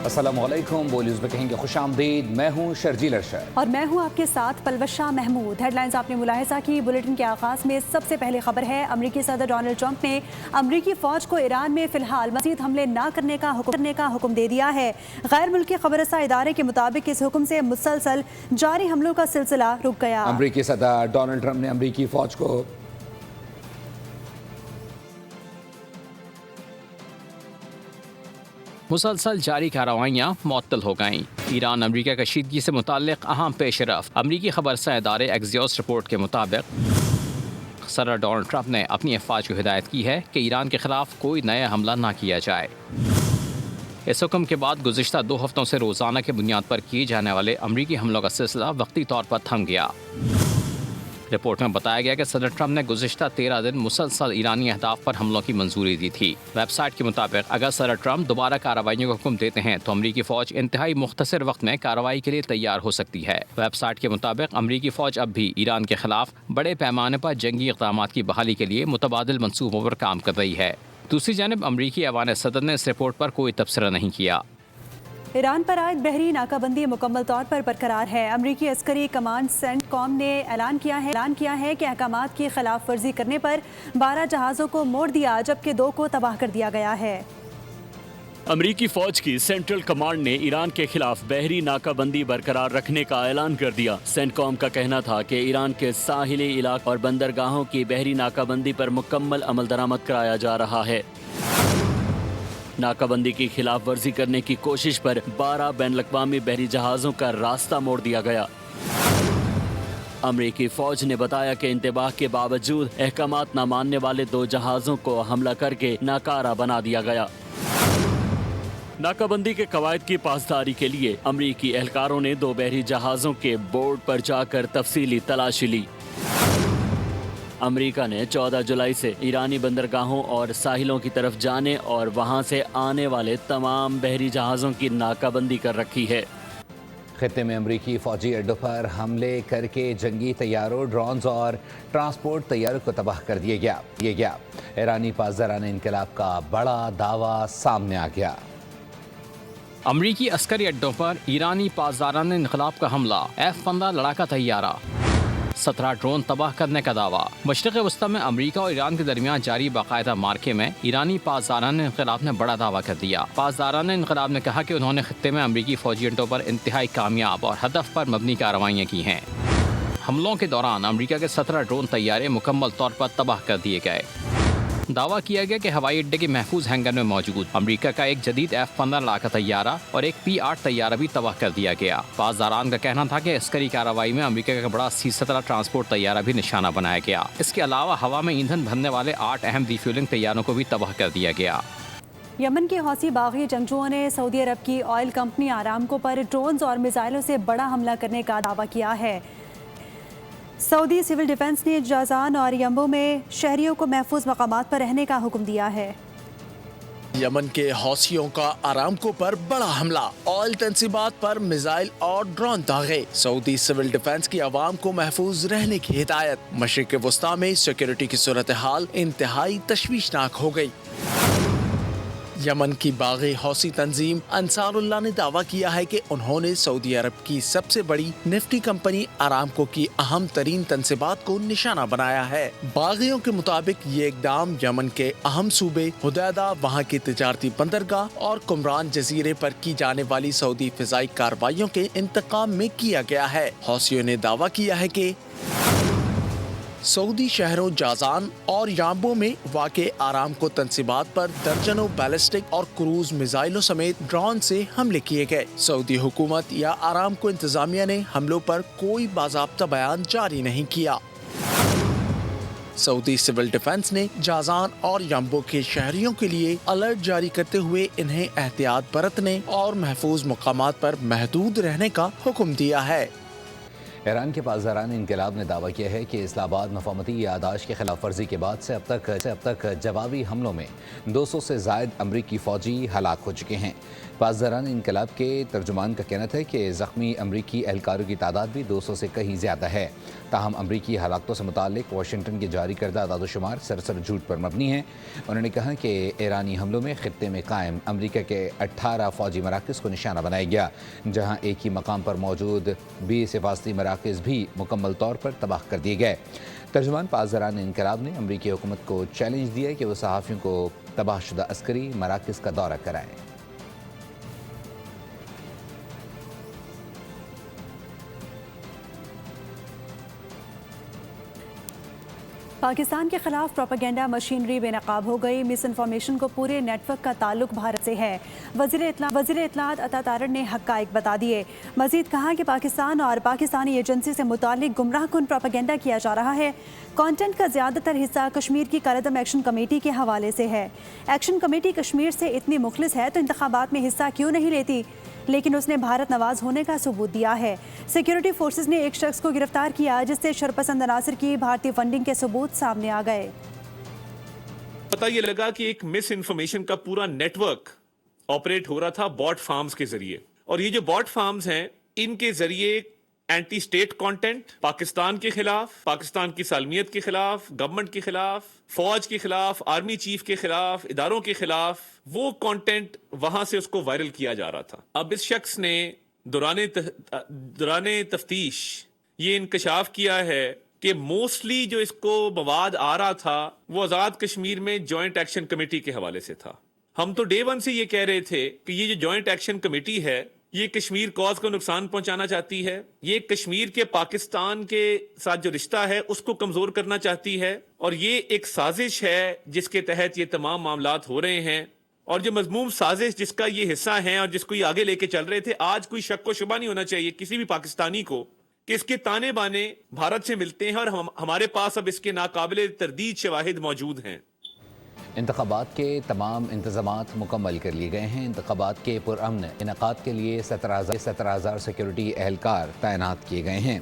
السلام علیکم، وہ نیوز میں کہیں گے خوش آمدید۔ میں ہوں شرجیل ارشد اور میں ہوں آپ کے ساتھ پلوشہ محمود۔ ہیڈ لائنز آپ نے ملاحظہ کی۔ بلیٹن کے آغاز میں سب سے پہلے خبر ہے، امریکی صدر ڈونلڈ ٹرمپ نے امریکی فوج کو ایران میں فی الحال مزید حملے نہ کرنے کا حکم دے دیا ہے۔ غیر ملکی خبر رساں ادارے کے مطابق اس حکم سے مسلسل جاری حملوں کا سلسلہ رک گیا۔ امریکی صدر ڈونلڈ ٹرمپ نے امریکی فوج کو مسلسل جاری کارروائیاں معطل ہو گئیں۔ ایران امریکہ کشیدگی سے متعلق اہم پیش رفت۔ امریکی خبر رساں ادارے ایکزیوس رپورٹ کے مطابق صدر ڈونلڈ ٹرمپ نے اپنی افواج کو ہدایت کی ہے کہ ایران کے خلاف کوئی نیا حملہ نہ کیا جائے۔ اس حکم کے بعد گزشتہ 2 ہفتوں سے روزانہ کی بنیاد پر کیے جانے والے امریکی حملوں کا سلسلہ وقتی طور پر تھم گیا۔ رپورٹ میں بتایا گیا کہ صدر ٹرمپ نے گزشتہ 13 دن مسلسل ایرانی اہداف پر حملوں کی منظوری دی تھی۔ ویب سائٹ کے مطابق اگر صدر ٹرمپ دوبارہ کارروائیوں کا حکم دیتے ہیں تو امریکی فوج انتہائی مختصر وقت میں کارروائی کے لیے تیار ہو سکتی ہے۔ ویب سائٹ کے مطابق امریکی فوج اب بھی ایران کے خلاف بڑے پیمانے پر جنگی اقدامات کی بحالی کے لیے متبادل منصوبوں پر کام کر رہی ہے۔ دوسری جانب امریکی ایوان صدر نے اس رپورٹ پر کوئی تبصرہ نہیں کیا۔ ایران پر عائد بحری ناکہ بندی مکمل طور پر برقرار ہے۔ امریکی عسکری کمانڈ سینٹ کام نے اعلان کیا ہے کہ احکامات کی خلاف ورزی کرنے پر 12 جہازوں کو موڑ دیا جبکہ 2 کو تباہ کر دیا گیا ہے۔ امریکی فوج کی سینٹرل کمانڈ نے ایران کے خلاف بحری ناکہ بندی برقرار رکھنے کا اعلان کر دیا۔ سینٹ کام کا کہنا تھا کہ ایران کے ساحلی علاقوں اور بندرگاہوں کی بحری ناکہ بندی پر مکمل عمل درآمد کرایا جا رہا ہے۔ ناکہ بندی کی خلاف ورزی کرنے کی کوشش پر 12 بین الاقوامی بحری جہازوں کا راستہ موڑ دیا گیا۔ امریکی فوج نے بتایا کہ انتباہ کے باوجود احکامات نہ ماننے والے 2 جہازوں کو حملہ کر کے ناکارہ بنا دیا گیا۔ ناکہ بندی کے قواعد کی پاسداری کے لیے امریکی اہلکاروں نے 2 بحری جہازوں کے بورڈ پر جا کر تفصیلی تلاشی لی۔ امریکہ نے 14 جولائی سے ایرانی بندرگاہوں اور ساحلوں کی طرف جانے اور وہاں سے آنے والے تمام بحری جہازوں کی ناکہ بندی کر رکھی ہے۔ خطے میں امریکی فوجی اڈوں پر حملے کر کے جنگی طیاروں، ڈرونز اور ٹرانسپورٹ طیاروں کو تباہ کر دیا گیا۔ ایرانی پاسداران انقلاب کا بڑا دعویٰ سامنے آ گیا۔ امریکی عسکری اڈوں پر ایرانی پاسداران انقلاب کا حملہ، F-15 لڑاکا طیارہ، 17 ڈرون تباہ کرنے کا دعویٰ۔ مشرق وسطی میں امریکہ اور ایران کے درمیان جاری باقاعدہ مارکے میں ایرانی پاسداران انقلاب نے بڑا دعویٰ کر دیا۔ پاسداران انقلاب نے کہا کہ انہوں نے خطے میں امریکی فوجی اڈوں پر انتہائی کامیاب اور ہدف پر مبنی کارروائیاں کی ہیں۔ حملوں کے دوران امریکہ کے 17 ڈرون طیارے مکمل طور پر تباہ کر دیے گئے۔ دعویٰ کیا گیا کہ ہوائی اڈے کے محفوظ ہینگر میں موجود امریکہ کا ایک جدید F-15 لڑاکا طیارہ اور ایک P-8 طیارہ بھی تباہ کر دیا گیا۔ پاسداران کا کہنا تھا کہ عسکری کارروائی میں امریکہ کا بڑا C-17 ٹرانسپورٹ طیارہ بھی نشانہ بنایا گیا۔ اس کے علاوہ ہوا میں ایندھن بھرنے والے 8 اہم ری فیولنگ طیاروں کو بھی تباہ کر دیا گیا۔ یمن کے حوثی باغی جنگجوؤں نے سعودی عرب کی آئل کمپنی آرامکو پر ڈرونز اور میزائلوں سے بڑا حملہ کرنے کا دعویٰ کیا ہے۔ سعودی سول ڈیفنس نے جازان اور یمبو میں شہریوں کو محفوظ مقامات پر رہنے کا حکم دیا ہے۔ یمن کے حوثیوں کا آرامکو پر بڑا حملہ، آئل تنصیبات پر میزائل اور ڈرون داغے، سعودی سول ڈیفنس کی عوام کو محفوظ رہنے کی ہدایت۔ مشرق وسطی میں سیکیورٹی کی صورتحال انتہائی تشویشناک ہو گئی۔ یمن کی باغی حوثی تنظیم انصار اللہ نے دعویٰ کیا ہے کہ انہوں نے سعودی عرب کی سب سے بڑی نفٹی کمپنی آرامکو کی اہم ترین تنصیبات کو نشانہ بنایا ہے۔ باغیوں کے مطابق یہ اقدام یمن کے اہم صوبے حدیدہ، وہاں کی تجارتی بندرگاہ اور کمران جزیرے پر کی جانے والی سعودی فضائی کارروائیوں کے انتقام میں کیا گیا ہے۔ حوثیوں نے دعویٰ کیا ہے کہ سعودی شہروں جازان اور یامبو میں واقع آرامکو تنصیبات پر درجنوں بیلسٹک اور کروز میزائلوں سمیت ڈرون سے حملے کیے گئے۔ سعودی حکومت یا آرامکو انتظامیہ نے حملوں پر کوئی باضابطہ بیان جاری نہیں کیا۔ سعودی سول ڈیفنس نے جازان اور یامبو کے شہریوں کے لیے الرٹ جاری کرتے ہوئے انہیں احتیاط برتنے اور محفوظ مقامات پر محدود رہنے کا حکم دیا ہے۔ ایران کے پاسداران انقلاب نے دعویٰ کیا ہے کہ اسلام آباد مفاہمتی یادداشت کی خلاف ورزی کے بعد سے اب تک جوابی حملوں میں 200 سے زائد امریکی فوجی ہلاک ہو چکے ہیں۔ پاسداران انقلاب کے ترجمان کا کہنا ہے کہ زخمی امریکی اہلکاروں کی تعداد بھی 200 سے کہیں زیادہ ہے۔ تاہم امریکی ہلاکتوں سے متعلق واشنگٹن کے جاری کردہ اعداد و شمار سراسر جھوٹ پر مبنی ہیں۔ انہوں نے کہا کہ ایرانی حملوں میں خطے میں قائم امریکہ کے 18 فوجی مراکز کو نشانہ بنایا گیا، جہاں ایک ہی مقام پر موجود 20 حفاظتی مراکز بھی مکمل طور پر تباہ کر دیے گئے۔ ترجمان پاسداران انقلاب نے امریکی حکومت کو چیلنج دیا کہ وہ صحافیوں کو تباہ شدہ عسکری مراکز کا دورہ کرائیں۔ پاکستان کے خلاف پروپیگنڈا مشینری بے نقاب ہو گئی۔ مس انفارمیشن کو پورے نیٹ ورک کا تعلق بھارت سے ہے۔ وزیر اطلاعات عطا تارڑ نے حقائق بتا دیے۔ مزید کہا کہ پاکستان اور پاکستانی ایجنسی سے متعلق گمراہ کن پروپیگنڈا کیا جا رہا ہے۔ کانٹینٹ کا زیادہ تر حصہ کشمیر کی کالعدم ایکشن کمیٹی کے حوالے سے ہے۔ ایکشن کمیٹی کشمیر سے اتنی مخلص ہے تو انتخابات میں حصہ کیوں نہیں لیتی؟ لیکن اس نے بھارت نواز ہونے کا ثبوت دیا ہے۔ سیکیورٹی فورسز نے ایک شخص کو گرفتار کیا جس سے شرپسند عناصر کی بھارتی فنڈنگ کے ثبوت سامنے آ گئے۔ پتہ یہ لگا کہ ایک مس انفارمیشن کا پورا نیٹ ورک آپریٹ ہو رہا تھا باٹ فارمز کے ذریعے، اور یہ جو باٹ فارمز ہیں ان کے ذریعے اینٹی اسٹیٹ کانٹینٹ پاکستان کے خلاف، پاکستان کی سالمیت کے خلاف، گورنمنٹ کے خلاف، فوج کے خلاف، آرمی چیف کے خلاف، اداروں کے خلاف، وہ کانٹینٹ وہاں سے اس کو وائرل کیا جا رہا تھا۔ اب اس شخص نے دوران تفتیش یہ انکشاف کیا ہے کہ موسٹلی جو اس کو مواد آ رہا تھا وہ آزاد کشمیر میں جوائنٹ ایکشن کمیٹی کے حوالے سے تھا۔ ہم تو ڈے ون سے یہ کہہ رہے تھے کہ یہ جو جوائنٹ ایکشن کمیٹی ہے یہ کشمیر کاز کو نقصان پہنچانا چاہتی ہے، یہ کشمیر کے پاکستان کے ساتھ جو رشتہ ہے اس کو کمزور کرنا چاہتی ہے، اور یہ ایک سازش ہے جس کے تحت یہ تمام معاملات ہو رہے ہیں، اور جو مذموم سازش جس کا یہ حصہ ہیں اور جس کو یہ آگے لے کے چل رہے تھے، آج کوئی شک و شبہ نہیں ہونا چاہیے کسی بھی پاکستانی کو کہ اس کے تانے بانے بھارت سے ملتے ہیں، اور ہمارے پاس اب اس کے ناقابل تردید شواہد موجود ہیں۔ انتخابات کے تمام انتظامات مکمل کر لیے گئے ہیں۔ انتخابات کے پرامن انعقاد کے لیے 17,000 سیکیورٹی اہلکار تعینات کیے گئے ہیں۔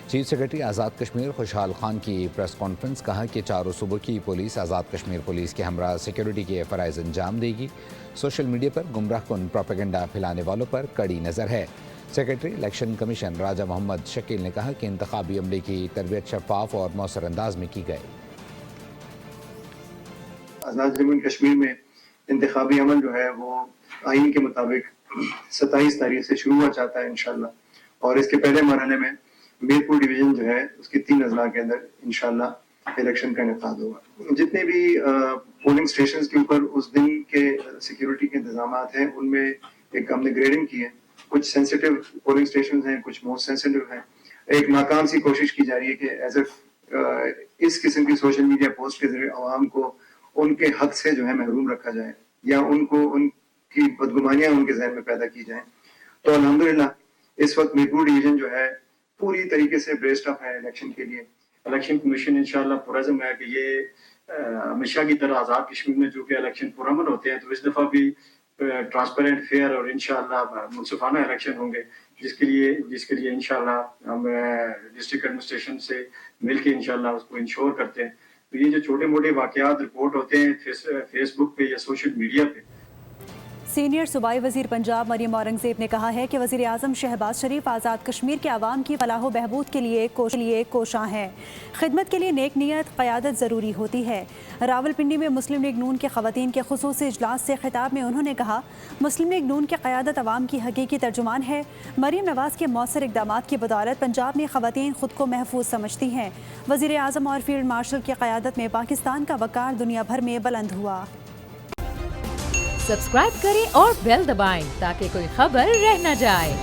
چیف سیکرٹری آزاد کشمیر خوشحال خان کی پریس کانفرنس، کہا کہ چاروں صوبوں کی پولیس آزاد کشمیر پولیس کے ہمراہ سیکیورٹی کے فرائض انجام دے گی۔ سوشل میڈیا پر گمراہ کن پروپیگنڈا پھیلانے والوں پر کڑی نظر ہے۔ سیکرٹری الیکشن کمیشن راجہ محمد شکیل نے کہا کہ انتخابی عملے کی تربیت شفاف اور مؤثر انداز میں کی گئی۔ آزاد جموں کشمیر میں انتخابی عمل جو ہے وہ آئین کے مطابق 27 تاریخ سے شروع ہو جاتا ہے انشاءاللہ، اور اس کے پہلے مرحلے میں میرپور ڈویژن جو ہے اس کی 3 اضلاع کے اندر انشاءاللہ الیکشن کا انعقاد ہوگا۔ جتنے بھی پولنگ اسٹیشنز کے اوپر اس دن کے سیکیورٹی کے انتظامات ہیں ان میں ایک ہم نے گریڈنگ کی ہے، کچھ سینسیٹیو پولنگ اسٹیشنز ہیں، کچھ موسٹ سینسیٹیو ہیں۔ ایک ناکام سی کوشش کی جا رہی ہے کہ ایز اس قسم کی سوشل میڈیا پوسٹ کے ذریعے عوام کو ان کے حق سے جو ہے محروم رکھا جائے یا ان کو ان کی بدگمانیاں ان کے ذہن میں پیدا کی جائیں۔ تو الحمدللہ اس وقت میرپور ڈویژن جو ہے پوری طریقے سے بریسڈ اپ ہے الیکشن کے لیے۔ الیکشن کمیشن انشاءاللہ پرعزم ہے کہ یہ ہمیشہ کی طرح آزاد کشمیر میں جو کہ الیکشن پرامن ہوتے ہیں تو اس دفعہ بھی ٹرانسپیرنٹ، فیئر اور انشاءاللہ منصفانہ الیکشن ہوں گے، جس کے لیے انشاءاللہ ہم ڈسٹرکٹ ایڈمنسٹریشن سے مل کے انشاءاللہ اس کو انشور کرتے ہیں۔ تو یہ جو چھوٹے موٹے واقعات رپورٹ ہوتے ہیں فیس بک پہ یا سوشل میڈیا پہ۔ سینئر صوبائی وزیر پنجاب مریم اورنگزیب نے کہا ہے کہ وزیر اعظم شہباز شریف آزاد کشمیر کے عوام کی فلاح و بہبود کے لیے کوشاں ہیں۔ خدمت کے لیے نیک نیت قیادت ضروری ہوتی ہے۔ راولپنڈی میں مسلم لیگ نون کے خواتین کے خصوصی اجلاس سے خطاب میں انہوں نے کہا، مسلم لیگ نون کی قیادت عوام کی حقیقی ترجمان ہے۔ مریم نواز کے مؤثر اقدامات کی بدولت پنجاب میں خواتین خود کو محفوظ سمجھتی ہیں۔ وزیر اعظم اور فیلڈ مارشل کی قیادت میں پاکستان کا وقار دنیا بھر میں بلند ہوا۔ سبسکرائب کریں اور بیل دبائیں تاکہ کوئی خبر رہ نہ جائے۔